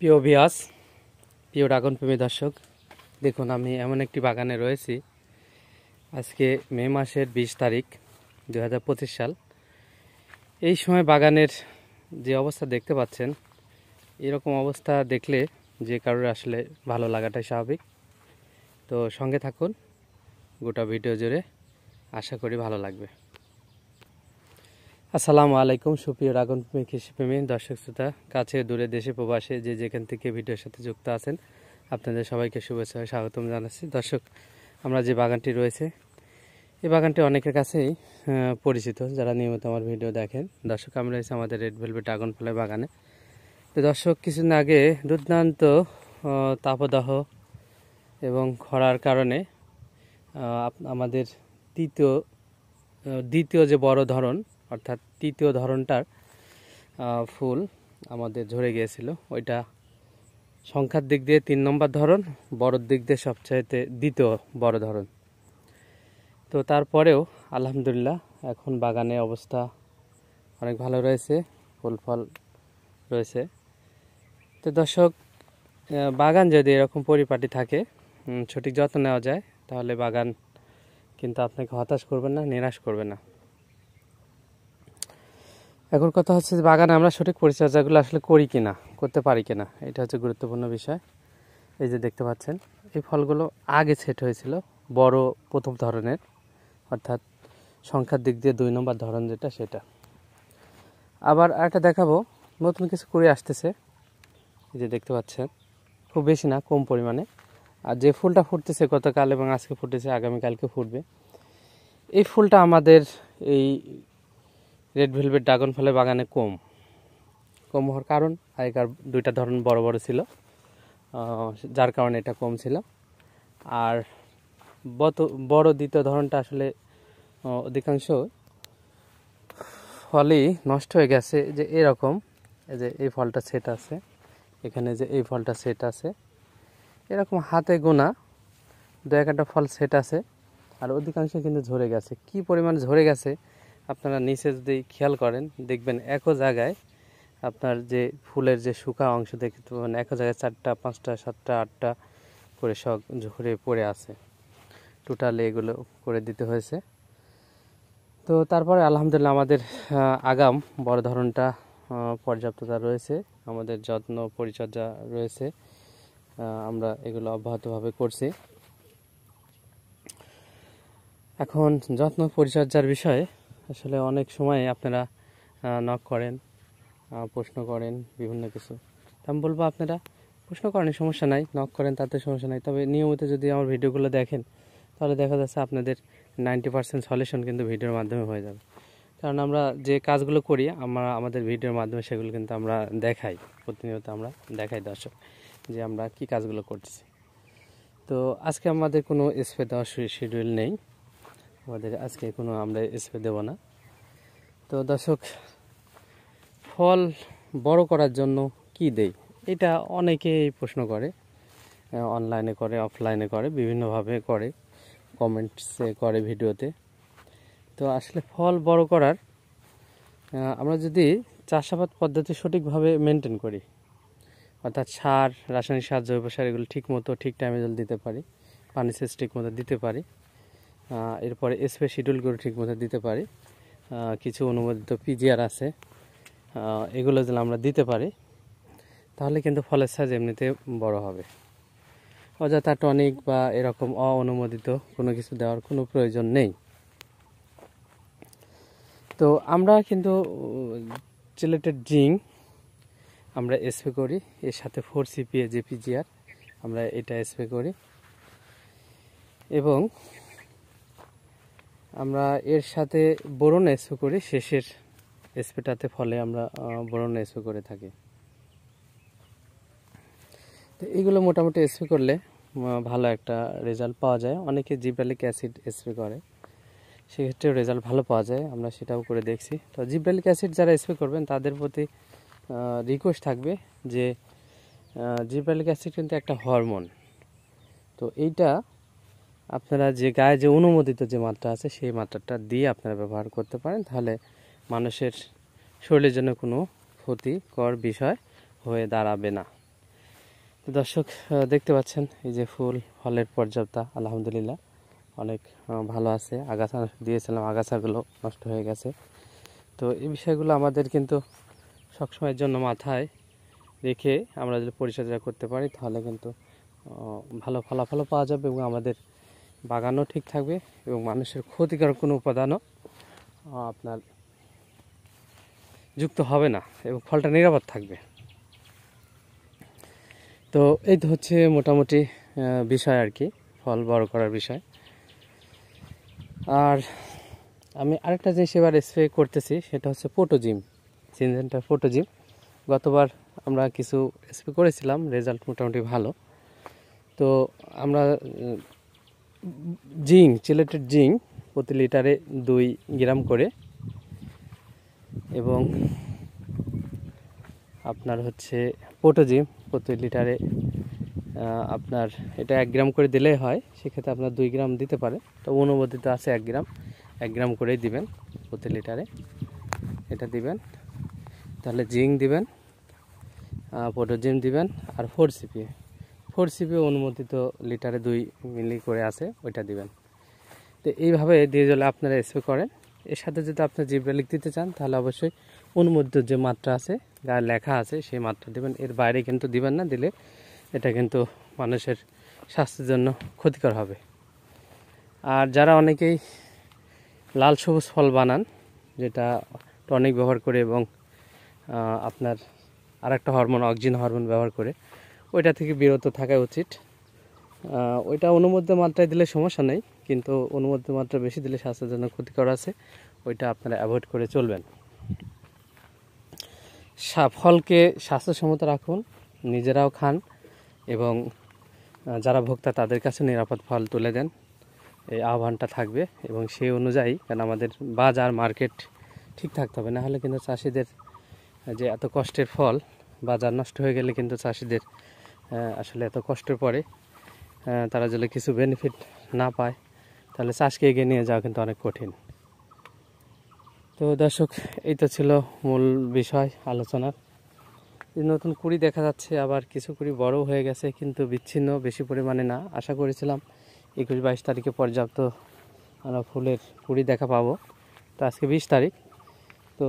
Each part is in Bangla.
প্রিয় ভিউয়ার্স, প্রিয় ড্রাগন প্রেমী দর্শক, দেখুন আমি এমন একটি বাগানে রয়েছি। আজকে মে মাসের 20 তারিখ 2025 সাল। এই সময় বাগানের যে অবস্থা দেখতে পাচ্ছেন, এরকম অবস্থা দেখলে যে কারোর আসলে ভালো লাগাটাই স্বাভাবিক। তো সঙ্গে থাকুন গোটা ভিডিও জুড়ে, আশা করি ভালো লাগবে। আসসালামু আলাইকুম সুপ্রিয় ড্রাগন প্রেমী কৃষিপ্রেমী দর্শক শ্রোতা, কাছে দূরে দেশে প্রবাসে যে যেখান থেকে ভিডিওর সাথে যুক্ত আছেন, আপনাদের সবাইকে শুভেচ্ছা ও স্বাগতম জানাচ্ছি। দর্শক, আমরা যে বাগানটি রয়েছে, এই বাগানটি অনেকের কাছেই পরিচিত যারা নিয়মিত আমার ভিডিও দেখেন। দর্শক, আমরা রয়েছে আমাদের রেড ভেলভেট ড্রাগন ফলের বাগানে। তো দর্শক, কিছুদিন আগে দুর্দান্ত তাপদাহ এবং খরার কারণে আমাদের দ্বিতীয় যে বড় ধরন, অর্থাৎ তৃতীয় ধরনটার ফুল আমাদের ঝরে গিয়েছিল। ওইটা সংখ্যার দিক দিয়ে 3 নম্বর ধরন, বড়োর দিক দিয়ে সবচাইতে দ্বিতীয় বড় ধরন। তো তারপরেও আলহামদুলিল্লাহ এখন বাগানে অবস্থা অনেক ভালো রয়েছে, ফুল ফল রয়েছে। তো দর্শক, বাগান যদি এরকম পরিপাটি থাকে, সঠিক যত্ন নেওয়া যায়, তাহলে বাগান কিন্তু আপনাকে হতাশ করবে না, নিরাশ করবে না। এখন কথা হচ্ছে যে বাগানে আমরা সঠিক পরিচর্যাগুলো আসলে করি কিনা, করতে পারি কিনা, এটা হচ্ছে গুরুত্বপূর্ণ বিষয়। এই যে দেখতে পাচ্ছেন, এই ফলগুলো আগে সেট হয়েছিল বড় প্রথম ধরনের, অর্থাৎ সংখ্যার দিক দিয়ে 2 নম্বর ধরন যেটা, সেটা। আবার আরেকটা দেখাবো, নতুন কিছু করে আসতেছে। এই যে দেখতে পাচ্ছেন, খুব বেশি না, কম পরিমাণে। আর যে ফুলটা ফুটতেছে গতকাল এবং আজকে ফুটেছে, আগামীকালকে ফুটবে, এই ফুলটা আমাদের এই রেড ভেলভেট ড্রাগন ফলের বাগানে কম হওয়ার কারণ, আগেকার 2টা ধরন বড় বড় ছিল, যার কারণে এটা কম ছিল। আর বড় দ্বিতীয় ধরনটা আসলে অধিকাংশ ফলই নষ্ট হয়ে গেছে। যে এরকম, এই যে এই ফলটা সেট আছে, এখানে যে এই ফলটা সেট আছে, এরকম হাতে গোনা 2-1টা ফল সেট আছে, আর অধিকাংশ কিন্তু ঝরে গেছে। কি পরিমাণ ঝরে গেছে আপনারা নিচে যদি খেয়াল করেন, দেখবেন একই জায়গায় আপনার যে ফুলের যে শুকা অংশ দেখতে পাবেন, একই জায়গায় 4টা 5টা 7টা 8টা করে সব ঝরে পড়ে আছে। টোটালি এগুলো করে দিতে হয়েছে। তো তারপরে আলহামদুলিল্লাহ আমাদের আগাম বড় ধরনটা পর্যাপ্ততা রয়েছে, আমাদের যত্ন পরিচর্যা রয়েছে, আমরা এগুলো অব্যাহতভাবে করছি। এখন যত্ন পরিচর্যার বিষয়ে আসলে অনেক সময় আপনারা নক করেন, প্রশ্ন করেন বিভিন্ন কিছু। আমি বলবো, আপনারা প্রশ্ন করেন, সমস্যা নাই, নক করেন, তাতে সমস্যা নাই। তবে নিয়মিত যদি আমার ভিডিওগুলো দেখেন, তাহলে দেখা যাচ্ছে আপনাদের 90% সলিউশন কিন্তু ভিডিওর মাধ্যমে হয়ে যাবে। কারণ আমরা যে কাজগুলো করি, আমাদের ভিডিওর মাধ্যমে সেগুলো কিন্তু আমরা দেখাই, প্রতিনিয়ত আমরা দেখাই দর্শক যে আমরা কি কাজগুলো করতেছি। তো আজকে আমাদের কোনো স্প্রে দেওয়ার শিডিউল নেই, আজকে কোনো আমরা স্প্রে দেব না। তো দর্শক, ফল বড় করার জন্য কি দেই, এটা অনেকেই প্রশ্ন করে, অনলাইনে করে, অফলাইনে করে, বিভিন্নভাবে করে, কমেন্টসে করে, ভিডিওতে। তো আসলে ফল বড় করার আমরা যদি চাষাবাদ পদ্ধতি সঠিকভাবে মেনটেন করি, অর্থাৎ সার, রাসায়নিক সার, জৈব সার এগুলো ঠিক মতো ঠিক টাইমে যদি দিতে পারি, পানি সেচ ঠিক মতো দিতে পারি, এরপরে স্প্রে শিডিউলগুলো ঠিক মতো দিতে পারি, কিছু অনুমোদিত পিজিআর আছে, এগুলো যদি আমরা দিতে পারি, তাহলে কিন্তু ফলের সাইজ এমনিতে বড় হবে। অযথা টনিক বা এরকম অনুমোদিত কোনো কিছু দেওয়ার কোনো প্রয়োজন নেই। তো আমরা কিন্তু চিলেটেড জিঙ্ক আমরা স্প্রে করি, এর সাথে 4-CPA যে পিজিআর, আমরা এটা স্প্রে করি, এবং আমরা এর সাথে বোরন স্প্রে করি। শেষের স্প্রেটাতে ফলে আমরা বোরন স্প্রে করে থাকি। তো এইগুলো মোটামুটি স্প্রে করলে ভালো একটা রেজাল্ট পাওয়া যায়। অনেকে জিব্রালিক অ্যাসিড স্প্রে করে, সেক্ষেত্রেও রেজাল্ট ভালো পাওয়া যায়, আমরা সেটাও করে দেখছি। তো জিব্রালিক অ্যাসিড যারা স্প্রে করবেন, তাদের প্রতি রিকোয়েস্ট থাকবে যে জিব্রালিক অ্যাসিড কিন্তু একটা হরমোন। তো এইটা আপনারা যে গায়ে যে অনুমোদিত যে মাত্রা আছে, সেই মাত্রাটা দিয়ে আপনারা ব্যবহার করতে পারেন, তাহলে মানুষের শরীরের জন্য কোনো ক্ষতিকর বিষয় হয়ে দাঁড়াবে না। তো দর্শক দেখতে পাচ্ছেন এই যে ফুল ফলের পর্যাপ্তা আলহামদুলিল্লাহ অনেক ভালো আছে। আগাছা দিয়েছিলাম, আগাছাগুলো নষ্ট হয়ে গেছে। তো এই বিষয়গুলো আমাদের কিন্তু সবসময়ের জন্য মাথায় রেখে আমরা যদি পরিচর্যা করতে পারি তাহলে কিন্তু ভালো ফলাফলও পাওয়া যাবে এবং আমাদের বাগানও ঠিক থাকবে এবং মানুষের ক্ষতিকর কোনো উপাদানও আপনার যুক্ত হবে না এবং ফলটা নিরাপদ থাকবে। তো এই তো হচ্ছে মোটামুটি বিষয় আর কি, ফল বড় করার বিষয়। আর আমি আরেকটা জিনিস এবার স্প্রে করতেছি, সেটা হচ্ছে পোটোজিম, সিনজেন্টা পোটোজিম। গতবার আমরা কিছু স্প্রে করেছিলাম, রেজাল্ট মোটামুটি ভালো। তো আমরা জিঙ্ক, চিলেটেড জিঙ্ক প্রতি লিটারে 2 গ্রাম করে এবং আপনার হচ্ছে পোটোজিম প্রতি লিটারে আপনার এটা 1 গ্রাম করে দিলেই হয়, সেক্ষেত্রে আপনার 2 গ্রাম দিতে পারে। তো অনুমোদিত আছে 1 গ্রাম করেই দিবেন প্রতি লিটারে, এটা দিবেন। তাহলে জিঙ্ক দিবেন, পোটোজিম দিবেন, আর 4 সিপি অনুমোদিত লিটারে 2 মিলি করে আছে, ওইটা দিবেন। তো এইভাবে দিয়ে জলে আপনারা স্প্রে করেন। এর সাথে যদি আপনি জিব্রেলিক দিতে চান তাহলে অবশ্যই অনুমোদিত যে মাত্রা আছে, গায়ে লেখা আছে, সেই মাত্রা দিবেন। এর বাইরে কিন্তু দিবেন না, দিলে এটা কিন্তু মানুষের স্বাস্থ্যের জন্য ক্ষতিকর হবে। আর যারা অনেকেই লাল সবুজ ফল বানান, যেটা টনিক ব্যবহার করে এবং আপনার আরেকটা হরমোন অক্সিন হরমোন ব্যবহার করে, ওইটা থেকে বিরত থাকা উচিত। ওইটা অনুমোদিত মাত্রায় দিলে সমস্যা নেই, কিন্তু অনুমোদিত মাত্রা বেশি দিলে স্বাস্থ্যের জন্য ক্ষতিকর আছে, ওইটা আপনারা অ্যাভয়েড করে চলবেন। ফলকে স্বাস্থ্যসম্মত রাখুন, নিজেরাও খান এবং যারা ভোক্তা তাদের কাছে নিরাপদ ফল তুলে দেন, এই আহ্বানটা থাকবে। এবং সেই অনুযায়ী, কারণ আমাদের বাজার মার্কেট ঠিক থাকতে হবে, না হলে কিন্তু চাষিদের যে এত কষ্টের ফল বাজার নষ্ট হয়ে গেলে কিন্তু চাষিদের আসলে এত কষ্টের পরে তারা যদি কিছু বেনিফিট না পায় তাহলে চাষকে এগিয়ে নিয়ে যাওয়া কিন্তু অনেক কঠিন। তো দর্শক, এই তো ছিল মূল বিষয় আলোচনার। নতুন কুড়ি দেখা যাচ্ছে, আবার কিছু কুড়ি বড় হয়ে গেছে, কিন্তু বিচ্ছিন্ন বেশি পরিমাণে না। আশা করেছিলাম 21-22 তারিখে পর্যাপ্ত আমরা ফুলের কুড়ি দেখা পাবো, তো আজকে 20 তারিখ। তো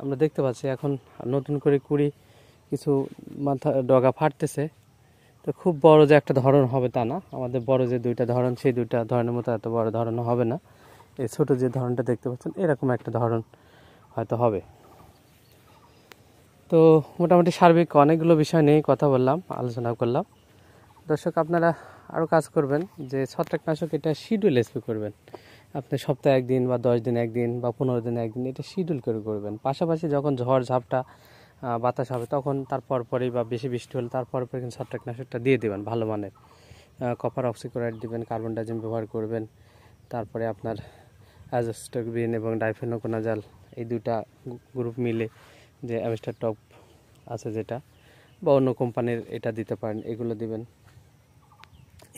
আমরা দেখতে পাচ্ছি এখন নতুন করে কুড়ি কিছু মাথা ডগা ফাটতেছে। তো খুব বড় যে একটা ধরন হবে তা না, আমাদের বড় যে 2টা ধরন, সেই 2টা ধরনের মতো এত বড় ধরন হবে না। এই ছোট যে ধরনটা দেখতে পাচ্ছেন, এরকম একটা ধরন হয়তো হবে। তো মোটামুটি সার্বিক অনেকগুলো বিষয় নিয়ে কথা বললাম, আলোচনা করলাম। দর্শক, আপনারা আরও কাজ করবেন যে ছত্রাকনাশক এটা শিডিউল স্প্রে করবেন। আপনি সপ্তাহে 1 দিন বা 10 দিন 1 দিন বা 15 দিনে 1 দিন এটা শিডিউল করে করবেন। পাশাপাশি যখন ঝড় ঝাপটা বাতাস হবে তখন তারপর পরেই বা বেশি বৃষ্টি হলে তারপর পরে কিন্তু ছত্রাকনাশকটা দিয়ে দেবেন ভালো মানের। কপার অক্সিক্লোরাইড দিবেন, কার্বন ডাইজিম ব্যবহার করবেন। তারপরে আপনার অ্যাজোস্টারবিন এবং ডাইফেনোকোনাজাল, এই 2টা গ্রুপ মিলে যে অ্যামিস্টার টপ আছে যেটা, বা অন্য কোম্পানির এটা দিতে পারেন, এগুলো দিবেন।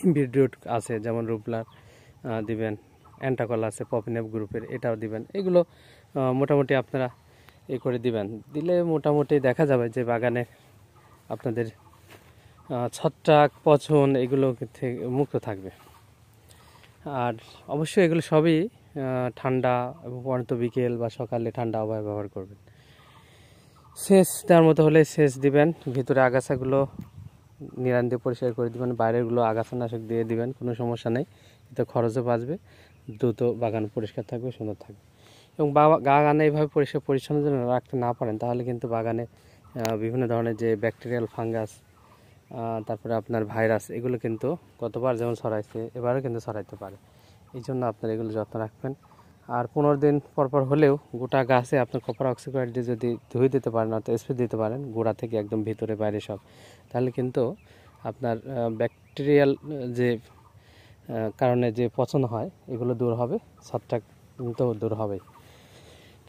ইমবিডিউট আছে যেমন রুবলার দিবেন, অ্যান্টাকল আছে পপিনেপ গ্রুপের, এটাও দিবেন। এগুলো মোটামুটি আপনারা করে দিবেন। দিলে মোটামুটি দেখা যাবে যে বাগানে আপনাদের ছত্রাক পচন এগুলো থেকে মুক্ত থাকবে। আর অবশ্যই এগুলো সবই ঠান্ডা এবং পর্যন্ত বিকেল বা সকালে ঠান্ডা আবহাওয়া ব্যবহার করবেন। সেচ দেওয়ার মতো হলে সেচ দিবেন, ভিতরে আগাছাগুলো নিরান দিয়ে পরিষ্কার করে দিবেন, বাইরেরগুলো আগাছানাশক দিয়ে দিবেন, কোনো সমস্যা নেই। এতে খরচও বাঁচবে, দ্রুত বাগান পরিষ্কার থাকবে, সুন্দর থাকবে। এবং বাগানে এইভাবে পরিষ্কার পরিচ্ছন্ন যদি রাখতে না পারেন তাহলে কিন্তু বাগানে বিভিন্ন ধরনের যে ব্যাকটেরিয়াল ফাঙ্গাস, তারপরে আপনার ভাইরাস, এগুলো কিন্তু গতবার যেমন ছড়াইছে এবারও কিন্তু ছড়াইতে পারে। এই জন্য আপনার এগুলো যত্ন রাখবেন। আর 15 দিন পর হলেও গোটা গাছে আপনার কপার অক্সিক্লোরাইড দিয়ে যদি ধুয়ে দিতে পারেন অর্থাৎ স্প্রে দিতে পারেন গোড়া থেকে একদম ভিতরে বাইরে সব, তাহলে কিন্তু আপনার ব্যাকটেরিয়াল যে কারণে যে পচন হয় এগুলো দূর হবে, ছত্রাক কিন্তু দূর হবেই।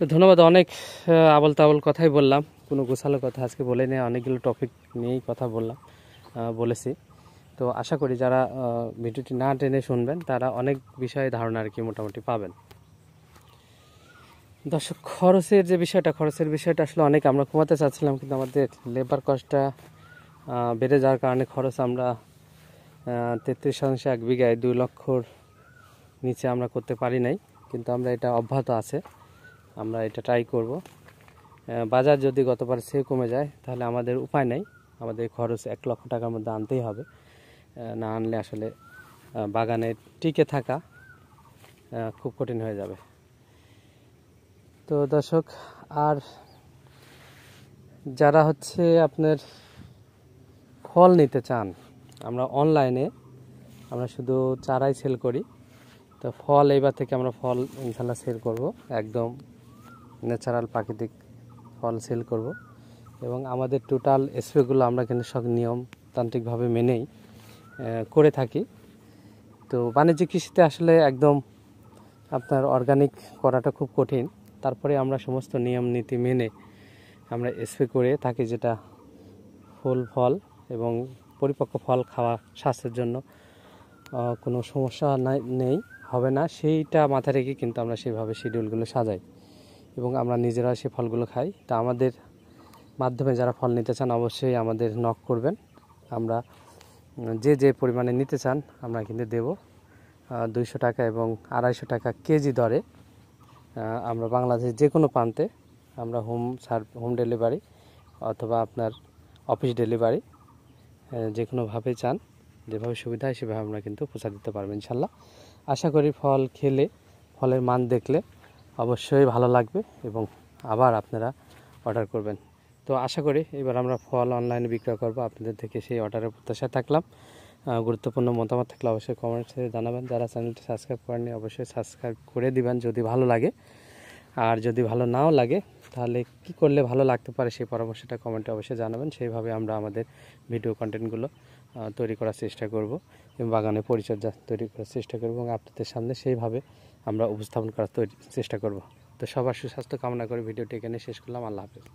তো ধন্যবাদ। অনেক আবল তাবল কথাই বললাম, কোনো গোছালো কথা আজকে বলে নিয়ে অনেকগুলো টপিক নিয়েই কথা বলেছি। তো আশা করি যারা ভিডিওটি না টেনে শুনবেন তারা অনেক বিষয়ে ধারণা আর কি মোটামুটি পাবেন। দর্শক, খরচের বিষয়টা আসলে অনেক আমরা কমাতে চাচ্ছিলাম, কিন্তু আমাদের লেবার কস্টটা বেড়ে যাওয়ার কারণে খরচ আমরা 33 শতাংশ 1 বিঘায় 2 লক্ষর নিচে আমরা করতে পারি নাই, কিন্তু আমরা এটা অব্যাহত আছে, আমরা এটা ট্রাই করব। বাজার যদি গতবার চেয়ে কমে যায় তাহলে আমাদের উপায় নেই, আমাদের খরচ 1 লক্ষ টাকার মধ্যে আনতেই হবে। না আনলে আসলে বাগানে টিকে থাকা খুব কঠিন হয়ে যাবে। তো দর্শক, আর যারা হচ্ছে আপনার ফল নিতে চান, আমরা অনলাইনে আমরা শুধু চারাই সেল করি। তো ফল এইবার থেকে আমরা ফল ইনশাল্লাহ সেল করব, একদম ন্যাচারাল প্রাকৃতিক ফল সেল করব। এবং আমাদের টোটাল স্প্রেগুলো আমরা কিন্তু সব নিয়মতান্ত্রিকভাবে মেনেই করে থাকি। তো বাণিজ্যিক কৃষিতে আসলে একদম আপনার অর্গানিক করাটা খুব কঠিন, তারপরে আমরা সমস্ত নিয়ম নীতি মেনে আমরা স্প্রে করে থাকি, যেটা ফুল ফল এবং পরিপক্ক ফল খাওয়া স্বাস্থ্যের জন্য কোনো সমস্যা নেই, হবে না, সেইটা মাথায় রেখে কিন্তু আমরা সেইভাবে শিডিউলগুলো সাজাই এবং আমরা নিজেরা সেই ফলগুলো খাই। তা আমাদের মাধ্যমে যারা ফল নিতে চান অবশ্যই আমাদের নক করবেন, আমরা যে পরিমাণে নিতে চান আমরা কিন্তু দেব। 200 টাকা এবং 250 টাকা কেজি দরে আমরা বাংলাদেশের যে কোনো প্রান্তে আমরা হোম ডেলিভারি অথবা আপনার অফিস ডেলিভারি যে কোনোভাবে চান, যেভাবে সুবিধা হয় সেভাবে আমরা কিন্তু পৌঁছা দিতে পারবো ইনশাল্লাহ। আশা করি ফল খেলে, ফলের মান দেখলে অবশ্যই ভালো লাগবে এবং আবার আপনারা অর্ডার করবেন। তো আশা করি এবার আমরা ফল অনলাইনে বিক্রয় করব, আপনাদের থেকে সেই অর্ডারের প্রত্যাশায় থাকলাম। গুরুত্বপূর্ণ মতামত থাকলে অবশ্যই কমেন্টসে জানাবেন। যারা চ্যানেলটি সাবস্ক্রাইব করেননি অবশ্যই সাবস্ক্রাইব করে দিবেন যদি ভালো লাগে, আর যদি ভালো নাও লাগে তাহলে কি করলে ভালো লাগতে পারে সেই পরামর্শটা কমেন্টে অবশ্যই জানাবেন। সেইভাবে আমরা আমাদের ভিডিও কন্টেন্টগুলো তৈরি করার চেষ্টা করব এবং বাগানে পরিচর্যা তৈরি করার চেষ্টা করব এবং আপনাদের সামনে সেইভাবে আমরা উপস্থাপন করার চেষ্টা করব। তো সবার সুস্বাস্থ্য কামনা করে ভিডিওটি এখানে শেষ করলাম। আল্লাহ হাফেজ।